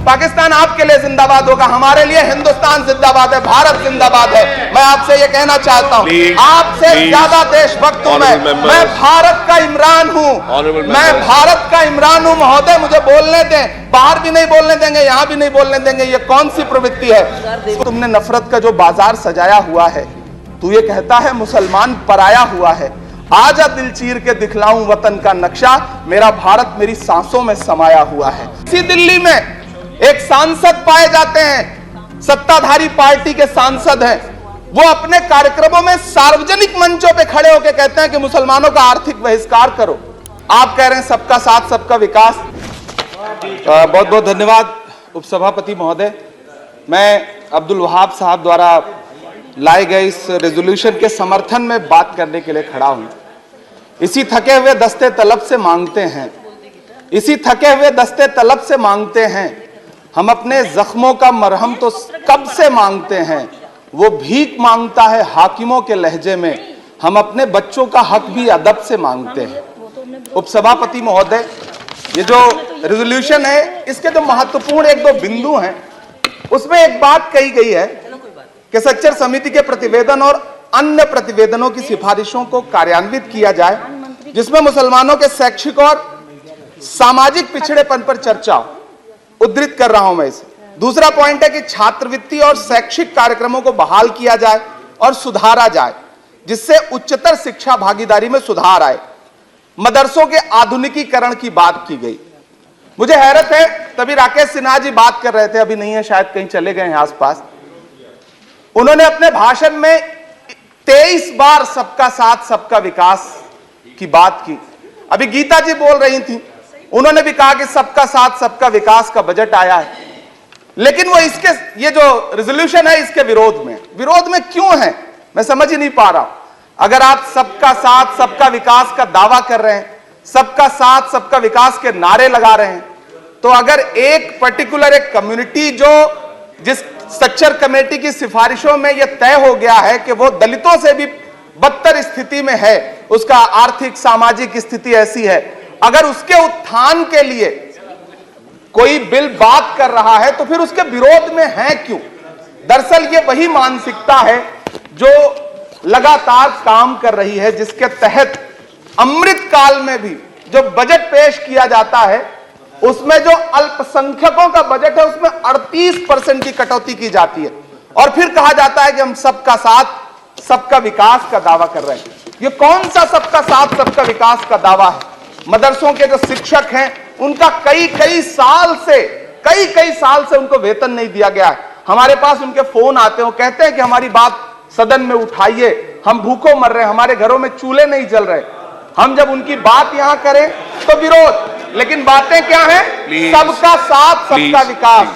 पाकिस्तान आपके लिए जिंदाबाद होगा, हमारे लिए हिंदुस्तान जिंदाबाद है, भारत जिंदाबाद है। मैं आपसे ये कहना चाहता हूं, आपसे ज्यादा देशभक्त हूं मैं भारत का इमरान हूं, मैं भारत का इमरान हूं महोदय, मुझे बोलने दें। बाहर भी नहीं बोलने देंगे, यहां भी नहीं बोलने देंगे। ये कौन सी प्रवृत्ति है? तुमने नफरत का जो बाजार सजाया हुआ है, तू ये कहता है मुसलमान पराया हुआ है। आजा दिल चीर के दिखलाऊं वतन का नक्शा, मेरा भारत मेरी सांसों में समाया हुआ है। इसी दिल्ली में एक सांसद पाए जाते हैं, सत्ताधारी पार्टी के सांसद हैं, वो अपने कार्यक्रमों में सार्वजनिक मंचों पे खड़े होकर कहते हैं कि मुसलमानों का आर्थिक बहिष्कार करो। आप कह रहे हैं सबका साथ सबका विकास। बहुत बहुत धन्यवाद उपसभापति महोदय। मैं अब्दुल वहाब साहब द्वारा लाए गए इस रेजोल्यूशन के समर्थन में बात करने के लिए खड़ा हूं। इसी थके हुए दस्ते तलब से मांगते हैं, इसी थके हुए दस्ते तलब से मांगते हैं, हम अपने जख्मों का मरहम तो कब से मांगते हैं। वो भीख मांगता है हाकिमों के लहजे में, हम अपने बच्चों का हक भी अदब से मांगते हैं। उपसभापति महोदय, ये जो रेजोल्यूशन है, इसके जो महत्वपूर्ण एक दो बिंदु हैं, उसमें एक बात कही गई है कि सच्चर समिति के प्रतिवेदन और अन्य प्रतिवेदनों की सिफारिशों को कार्यान्वित किया जाए, जिसमें मुसलमानों के शैक्षिक और सामाजिक पिछड़ेपन पर चर्चा हो। उद्धृत कर रहा हूं मैं इसे। दूसरा पॉइंट है कि छात्रवृत्ति और शैक्षिक कार्यक्रमों को बहाल किया जाए और सुधारा जाए, जिससे उच्चतर शिक्षा भागीदारी में सुधार आए। मदरसों के आधुनिकीकरण की बात की गई। मुझे हैरत है, तभी राकेश सिन्हा जी बात कर रहे थे, अभी नहीं है शायद, कहीं चले गए हैं आसपास। उन्होंने अपने भाषण में 23 बार सबका साथ सबका विकास की बात की। अभी गीता जी बोल रही थी, उन्होंने भी कहा कि सबका साथ सबका विकास का बजट आया है, लेकिन वो इसके, ये जो रेजोल्यूशन है, इसके विरोध में क्यों है, मैं समझ ही नहीं पा रहा हूं। अगर आप सबका साथ सबका विकास का दावा कर रहे हैं, सबका साथ सबका विकास के नारे लगा रहे हैं, तो अगर एक पर्टिकुलर एक कम्युनिटी जो जिस स्ट्रक्चर कमेटी की सिफारिशों में यह तय हो गया है कि वो दलितों से भी बदतर स्थिति में है, उसका आर्थिक सामाजिक स्थिति ऐसी है, अगर उसके उत्थान के लिए कोई बिल बात कर रहा है तो फिर उसके विरोध में है क्यों? दरअसल ये वही मानसिकता है जो लगातार काम कर रही है, जिसके तहत अमृत काल में भी जो बजट पेश किया जाता है, उसमें जो अल्पसंख्यकों का बजट है उसमें 38% की कटौती की जाती है, और फिर कहा जाता है कि हम सबका साथ सबका विकास का दावा कर रहे हैं। ये कौन सा सबका साथ सबका विकास का दावा है? मदरसों के जो शिक्षक हैं, उनका कई साल से उनको वेतन नहीं दिया गया है। हमारे पास उनके फोन आते हैं, वो कहते हैं कि हमारी बात सदन में उठाइए, हम भूखों मर रहे हैं, हमारे घरों में चूल्हे नहीं जल रहे। हम जब उनकी बात यहां करें तो विरोध, लेकिन बातें क्या है? सबका साथ सबका विकास,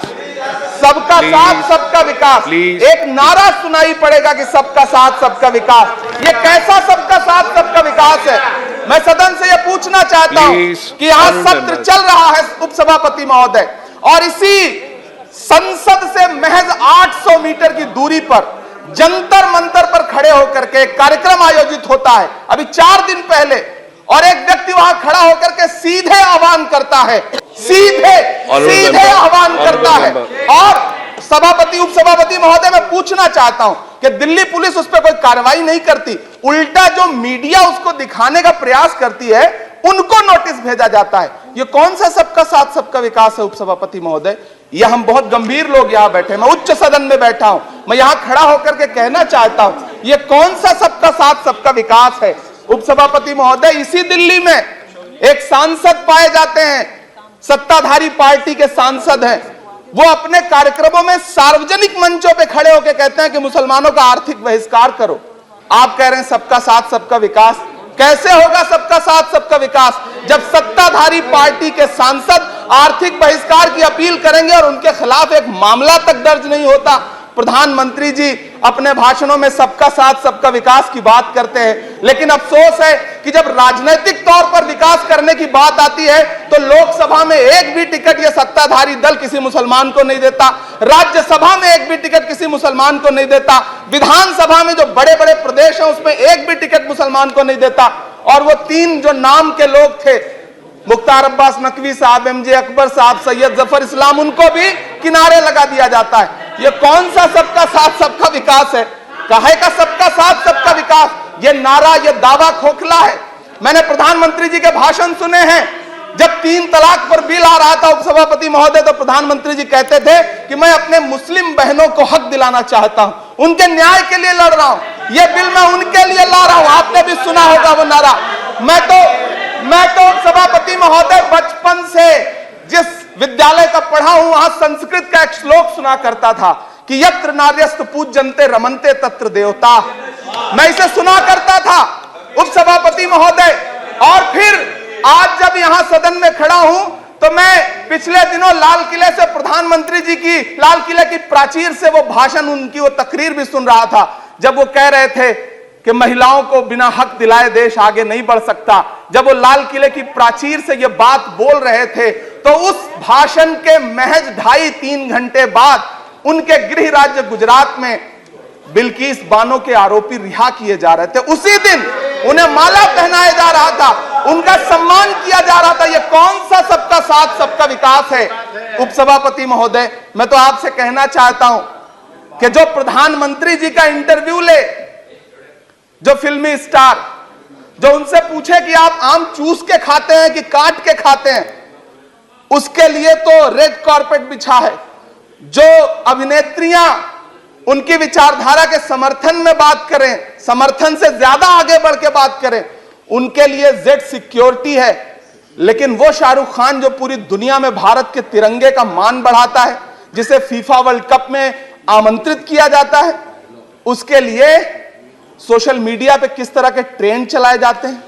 सबका साथ सबका विकास। एक नारा सुनाई पड़ेगा कि सबका साथ सबका विकास। ये कैसा सबका साथ सबका विकास है? मैं सदन से यह पूछना चाहता हूं कि यहां सत्र चल रहा है उपसभापति महोदय, और इसी संसद से महज 800 मीटर की दूरी पर जंतर मंतर पर खड़े होकर के कार्यक्रम आयोजित होता है अभी 4 दिन पहले, और एक व्यक्ति वहां खड़ा होकर के सीधे आह्वान करता है, सीधे आह्वान करता है। और सभापति उपसभापति महोदय, मैं पूछना चाहता हूं कि दिल्ली पुलिस उस पर कोई कार्रवाई नहीं करती, उल्टा जो मीडिया उसको दिखाने का प्रयास करती है उनको नोटिस भेजा जाता है। ये कौन सा सबका साथ सबका विकास है उपसभापति महोदय? ये हम बहुत गंभीर लोग यहां बैठे, मैं उच्च सदन में बैठा हूं, मैं यहां खड़ा होकर के कहना चाहता हूं, ये कौन सा सबका साथ सबका विकास है? उपसभापति महोदय, इसी दिल्ली में एक सांसद पाए जाते हैं, सत्ताधारी पार्टी के सांसद हैं, वो अपने कार्यक्रमों में सार्वजनिक मंचों पे खड़े होकर कहते हैं कि मुसलमानों का आर्थिक बहिष्कार करो। आप कह रहे हैं सबका साथ सबका विकास। कैसे होगा सबका साथ सबका विकास जब सत्ताधारी पार्टी के सांसद आर्थिक बहिष्कार की अपील करेंगे और उनके खिलाफ एक मामला तक दर्ज नहीं होता? प्रधानमंत्री जी अपने भाषणों में सबका साथ सबका विकास की बात करते हैं, लेकिन अफसोस है कि जब राजनीतिक तौर पर विकास करने की बात आती है तो लोकसभा में एक भी टिकट ये सत्ताधारी दल किसी मुसलमान को नहीं देता, राज्यसभा में एक भी टिकट किसी मुसलमान को नहीं देता, विधानसभा में जो बड़े बड़े प्रदेश हैं उसमें एक भी टिकट मुसलमान को नहीं देता। और वो 3 जो नाम के लोग थे, मुख्तार अब्बास नकवी साहब, एमजे अकबर साहब, सैयद जफर इस्लाम, उनको भी किनारे लगा दिया जाता है। ये कौन सा सबका साथ सबका विकास है? काहे का सबका साथ सबका विकास? ये नारा, ये दावा खोखला है। मैंने प्रधानमंत्री जी के भाषण सुने हैं। जब 3 तलाक पर बिल आ रहा था उपसभापति महोदय, तो प्रधानमंत्री जी कहते थे कि मैं अपने मुस्लिम बहनों को हक दिलाना चाहता हूं, उनके न्याय के लिए लड़ रहा हूं, यह बिल मैं उनके लिए ला रहा हूं। आपने भी सुना होगा वो नारा। मैं तो सभापति महोदय बचपन से जिस विद्यालय का पढ़ा हूं, वहां संस्कृत का एक श्लोक सुना करता था कि यत्र नार्यस्तु पूज्यन्ते रमन्ते तत्र देवता। मैं इसे सुना करता था उपसभापति महोदय। और फिर आज जब यहां सदन में खड़ा हूं, तो मैं पिछले दिनों लाल किले से प्रधानमंत्री जी की, लाल किले की प्राचीर से वो भाषण, उनकी वो तकरीर भी सुन रहा था, जब वो कह रहे थे कि महिलाओं को बिना हक दिलाए देश आगे नहीं बढ़ सकता। जब वो लाल किले की प्राचीर से ये बात बोल रहे थे, तो उस भाषण के महज 2.5-3 घंटे बाद उनके गृह राज्य गुजरात में बिल्किस बानो के आरोपी रिहा किए जा रहे थे। उसी दिन उन्हें माला पहनाया जा रहा था, उनका सम्मान किया जा रहा था। यह कौन सा सबका साथ सबका विकास है? उपसभापति महोदय, मैं तो आपसे कहना चाहता हूं कि जो प्रधानमंत्री जी का इंटरव्यू ले, जो फिल्मी स्टार, जो उनसे पूछे कि आप आम चूस के खाते हैं कि काट के खाते हैं, उसके लिए तो रेड कारपेट बिछा है। जो अभिनेत्रियां उनकी विचारधारा के समर्थन में बात करें, समर्थन से ज्यादा आगे बढ़ के बात करें, उनके लिए जेड सिक्योरिटी है। लेकिन वो शाहरुख खान जो पूरी दुनिया में भारत के तिरंगे का मान बढ़ाता है, जिसे फीफा वर्ल्ड कप में आमंत्रित किया जाता है, उसके लिए सोशल मीडिया पे किस तरह के ट्रेंड चलाए जाते हैं?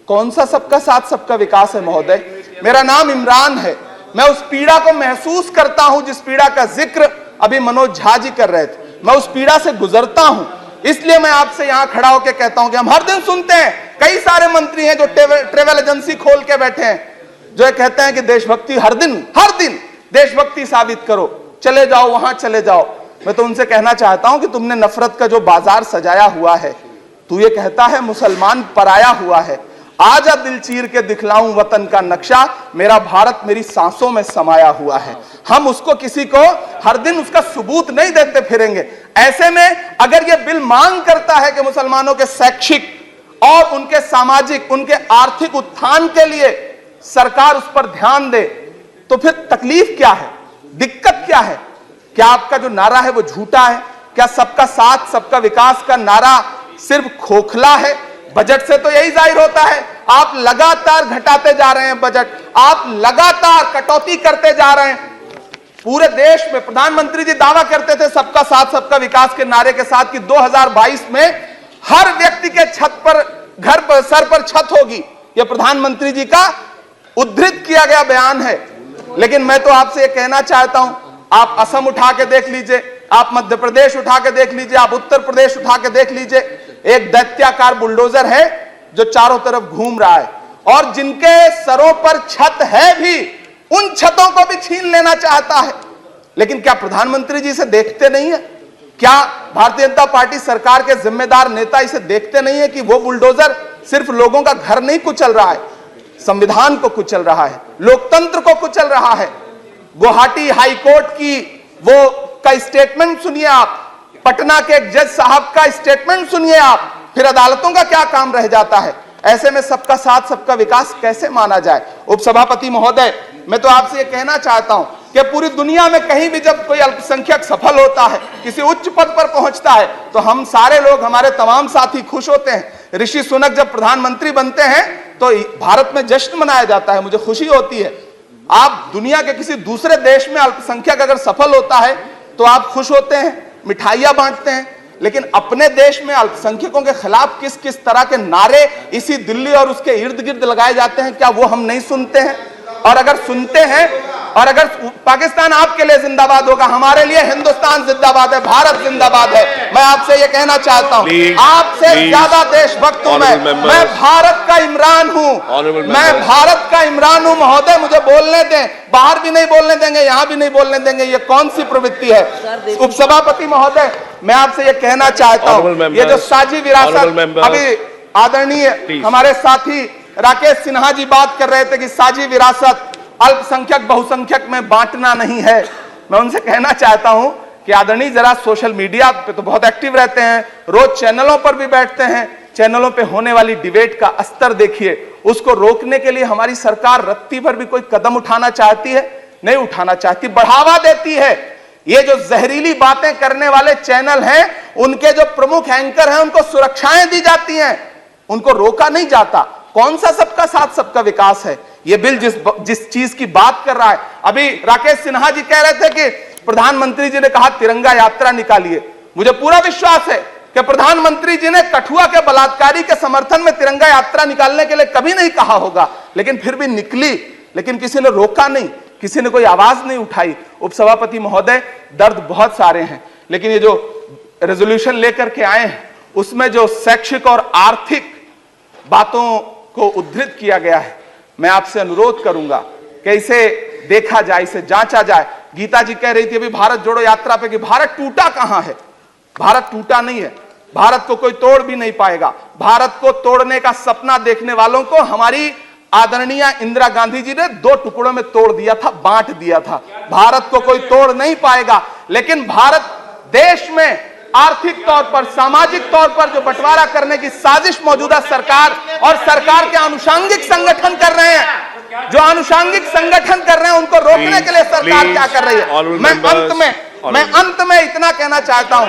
कौन सा सबका साथ सबका विकास है? महोदय, मेरा नाम इमरान है। मैं उस पीड़ा को महसूस करता हूं जिस पीड़ा का जिक्र अभी मनोज झा जी कर रहे थे। मैं उस पीड़ा से गुजरता हूं, इसलिए मैं आपसे यहां खड़ा होकर कहता हूं कि हम हर दिन सुनते हैं, कई सारे मंत्री हैं जो ट्रेवल एजेंसी खोल के बैठे हैं, जो ये कहते हैं कि देशभक्ति हर दिन देशभक्ति साबित करो, चले जाओ वहां चले जाओ। मैं तो उनसे कहना चाहता हूं कि तुमने नफरत का जो बाजार सजाया हुआ है, तू ये कहता है मुसलमान पराया हुआ है, आजा दिल चीर के दिखलाऊं वतन का नक्शा, मेरा भारत मेरी सांसों में समाया हुआ है। हम उसको किसी को हर दिन उसका सबूत नहीं देते फिरेंगे। ऐसे में अगर यह बिल मांग करता है कि मुसलमानों के शैक्षिक और उनके सामाजिक, उनके आर्थिक उत्थान के लिए सरकार उस पर ध्यान दे, तो फिर तकलीफ क्या है, दिक्कत क्या है? क्या आपका जो नारा है वो झूठा है? क्या सबका साथ सबका विकास का नारा सिर्फ खोखला है? बजट से तो यही जाहिर होता है, आप लगातार घटाते जा रहे हैं बजट, आप लगातार कटौती करते जा रहे हैं। पूरे देश में प्रधानमंत्री जी दावा करते थे सबका साथ सबका विकास के नारे के साथ कि 2022 में हर व्यक्ति के छत पर, घर पर, सर पर छत होगी। यह प्रधानमंत्री जी का उद्धृत किया गया बयान है। लेकिन मैं तो आपसे यह कहना चाहता हूं, आप असम उठा के देख लीजिए, आप मध्य प्रदेश उठा के देख लीजिए, आप उत्तर प्रदेश उठा के देख लीजिए, एक दैत्याकार बुलडोजर है जो चारों तरफ घूम रहा है, और जिनके सरों पर छत है भी, उन छतों को भी छीन लेना चाहता है। लेकिन क्या प्रधानमंत्री जी इसे देखते नहीं है? क्या भारतीय जनता पार्टी सरकार के जिम्मेदार नेता इसे देखते नहीं है कि वो बुलडोजर सिर्फ लोगों का घर नहीं कुचल रहा है, संविधान को कुचल रहा है, लोकतंत्र को कुचल रहा है। गुवाहाटी हाई कोर्ट की वो का स्टेटमेंट सुनिए आप, पटना के एक जज साहब का स्टेटमेंट सुनिए आप, फिर अदालतों का क्या काम रह जाता है? ऐसे में सबका साथ सबका विकास कैसे माना जाए? उपसभापति महोदय, मैं तो आपसे यह कहना चाहता हूं कि पूरी दुनिया में कहीं भी जब कोई अल्पसंख्यक सफल होता है, किसी उच्च पद पर पहुंचता है, तो हम सारे लोग, हमारे तमाम साथी खुश होते हैं। ऋषि सुनक जब प्रधानमंत्री बनते हैं तो भारत में जश्न मनाया जाता है, मुझे खुशी होती है। आप दुनिया के किसी दूसरे देश में अल्पसंख्यक अगर सफल होता है तो आप खुश होते हैं, मिठाइयां बांटते हैं। लेकिन अपने देश में अल्पसंख्यकों के खिलाफ किस किस तरह के नारे इसी दिल्ली और उसके इर्द गिर्द लगाए जाते हैं, क्या वो हम नहीं सुनते हैं? और अगर सुनते हैं, और अगर पाकिस्तान आपके लिए जिंदाबाद होगा, हमारे लिए हिंदुस्तान जिंदाबाद है, भारत जिंदाबाद है। मैं आपसे ये कहना चाहता हूं, आपसे ज्यादा देशभक्त हूं मैं भारत का इमरान हूं, मैं भारत का इमरान हूं। महोदय, मुझे बोलने दें, बाहर भी नहीं बोलने देंगे, यहां भी नहीं बोलने देंगे। ये कौन सी प्रवृत्ति है? उपसभापति महोदय, मैं आपसे ये कहना चाहता हूं, ये जो साझी विरासत, अभी आदरणीय हमारे साथी राकेश सिन्हा जी बात कर रहे थे कि साझी विरासत अल्पसंख्यक बहुसंख्यक में बांटना नहीं है। मैं उनसे कहना चाहता हूं कि आदरणीय जरा सोशल मीडिया पे तो बहुत एक्टिव रहते हैं, रोज चैनलों पर भी बैठते हैं, चैनलों पे होने वाली डिबेट का स्तर देखिए। उसको रोकने के लिए हमारी सरकार रत्ती भर भी कोई कदम उठाना चाहती है? नहीं उठाना चाहती, बढ़ावा देती है। ये जो जहरीली बातें करने वाले चैनल हैं, उनके जो प्रमुख एंकर हैं, उनको सुरक्षाएं दी जाती हैं, उनको रोका नहीं जाता। कौन सा सबका साथ सबका विकास है? ये बिल जिस चीज की बात कर रहा है, अभी राकेश सिन्हा जी कह रहे थे कि प्रधानमंत्री जी ने कहा तिरंगा यात्रा निकालिए। मुझे पूरा विश्वास है कि प्रधानमंत्री जी ने कठुआ के बलात्कारी के समर्थन में तिरंगा यात्रा निकालने के लिए कभी नहीं कहा होगा, लेकिन फिर भी निकली, लेकिन किसी ने रोका नहीं, किसी ने कोई आवाज नहीं उठाई। उपसभापति महोदय, दर्द बहुत सारे हैं, लेकिन ये जो रेजोल्यूशन लेकर के आए हैं उसमें जो शैक्षिक और आर्थिक बातों को उद्धृत किया गया है, मैं आपसे अनुरोध करूंगा कि इसे देखा जाए, इसे जांचा जाए। गीता जी कह रही थी अभी भारत जोड़ो यात्रा पे कि भारत टूटा कहां है? भारत टूटा नहीं है, भारत को कोई तोड़ भी नहीं पाएगा। भारत को तोड़ने का सपना देखने वालों को हमारी आदरणीय इंदिरा गांधी जी ने 2 टुकड़ों में तोड़ दिया था, बांट दिया था। भारत को कोई तोड़ नहीं पाएगा, लेकिन भारत देश में आर्थिक तौर पर, सामाजिक तौर पर जो बंटवारा करने की साजिश मौजूदा सरकार और सरकार के आनुषंगिक संगठन कर रहे हैं, जो आनुषंगिक संगठन कर रहे हैं, उनको रोकने के लिए सरकार क्या कर रही है? मैं अंत में इतना कहना चाहता हूं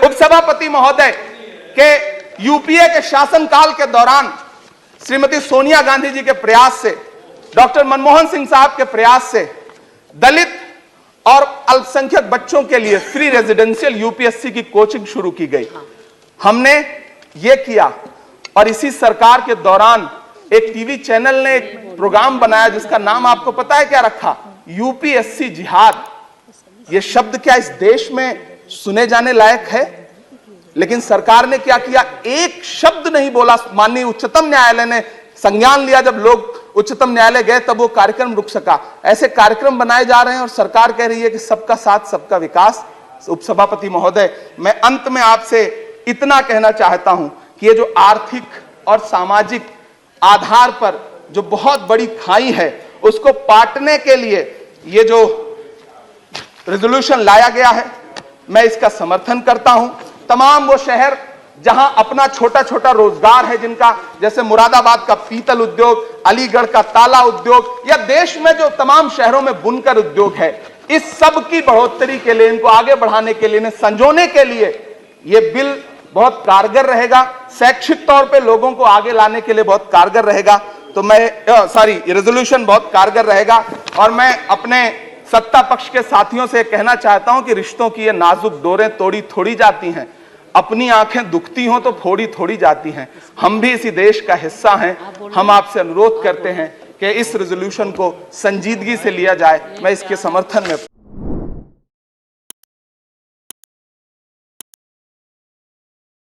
उपसभापति महोदय के यूपीए के शासनकाल के दौरान श्रीमती सोनिया गांधी जी के प्रयास से, डॉक्टर मनमोहन सिंह साहब के प्रयास से दलित और अल्पसंख्यक बच्चों के लिए फ्री रेजिडेंशियल यूपीएससी की कोचिंग शुरू की गई। हमने ये किया, और इसी सरकार के दौरान एक टीवी चैनल ने एक प्रोग्राम बनाया जिसका नाम आपको पता है क्या रखा? यूपीएससी जिहाद। ये शब्द क्या इस देश में सुने जाने लायक है? लेकिन सरकार ने क्या किया? एक शब्द नहीं बोला। माननीय उच्चतम न्यायालय ने संज्ञान लिया, जब लोग उच्चतम न्यायालय गए तब वो कार्यक्रम रुक सका। ऐसे कार्यक्रम बनाए जा रहे हैं और सरकार कह रही है कि सबका साथ सबका विकास। उपसभापति महोदय, मैं अंत में आपसे इतना कहना चाहता हूं कि ये जो आर्थिक और सामाजिक आधार पर जो बहुत बड़ी खाई है, उसको पाटने के लिए ये जो रेजोल्यूशन लाया गया है, मैं इसका समर्थन करता हूं। तमाम वो शहर जहां अपना छोटा छोटा रोजगार है, जिनका जैसे मुरादाबाद का पीतल उद्योग, अलीगढ़ का ताला उद्योग, या देश में जो तमाम शहरों में बुनकर उद्योग है, इस सब की बढ़ोतरी के लिए, इनको आगे बढ़ाने के लिए, इन्हें संजोने के लिए ये बिल बहुत कारगर रहेगा। शैक्षिक तौर पे लोगों को आगे लाने के लिए बहुत कारगर रहेगा। तो मैं ये रेजोल्यूशन बहुत कारगर रहेगा। और मैं अपने सत्ता पक्ष के साथियों से कहना चाहता हूं कि रिश्तों की ये नाजुक डोरें तोड़ी थोड़ी जाती हैं, अपनी आंखें दुखती हों तो फोड़ी थोड़ी जाती हैं। हम भी इसी देश का हिस्सा हैं। हम आपसे अनुरोध करते हैं कि इस रेजोल्यूशन को संजीदगी से लिया जाए। मैं इसके समर्थन में